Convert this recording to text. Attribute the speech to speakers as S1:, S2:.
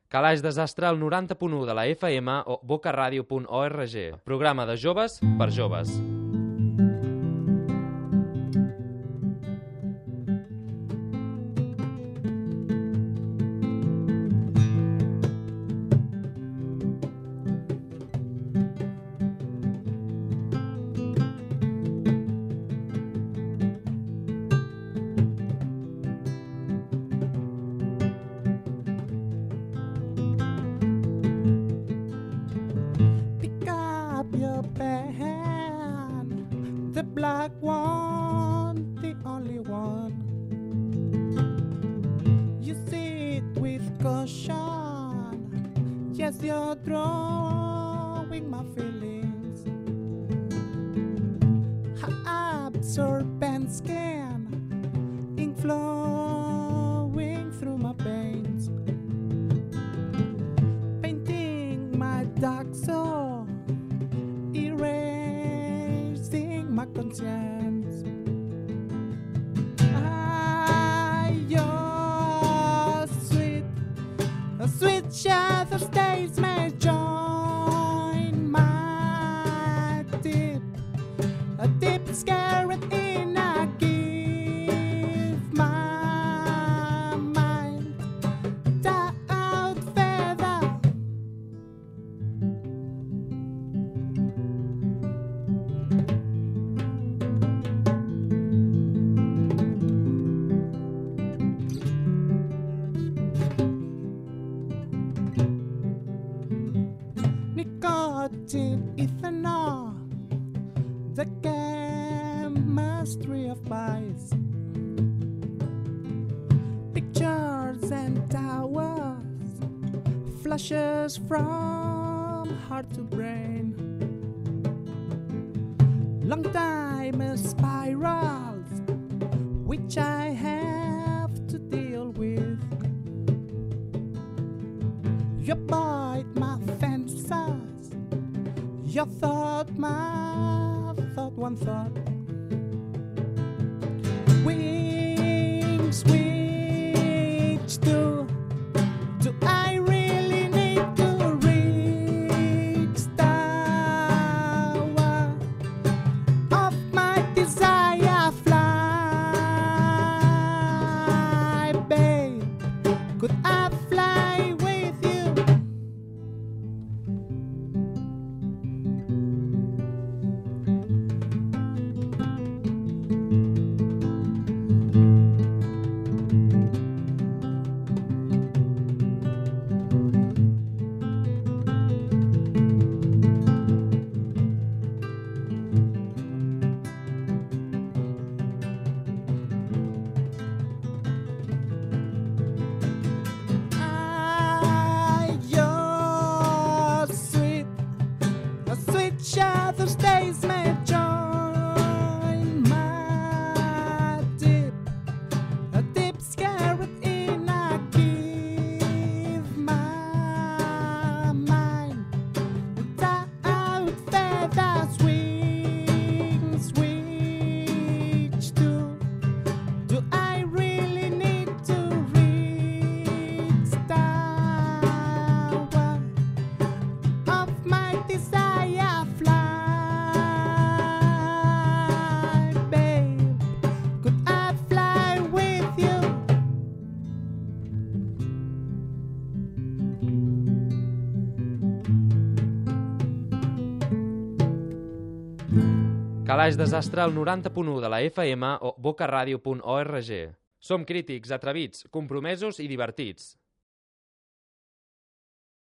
S1: Calaix Desastre al 90.1 de la FM o bocaradio.org. Programa de joves per joves.
S2: From heart to brain, long time spirals which I have to deal with. You bite my fences, your thought, my thought, one thought. Wings which do I really need to reach tower of my desire? Fly, babe, could I fly with you? Shadows days may join my deep scared in. I give my mind without feathers, wings which do I really need to reach tower of my desire? Fly, babe, could I fly with you?
S1: Calaix Desastre al 90.1 de la FM o bocaradio.org. Som crítics, atrevits, compromesos i divertits.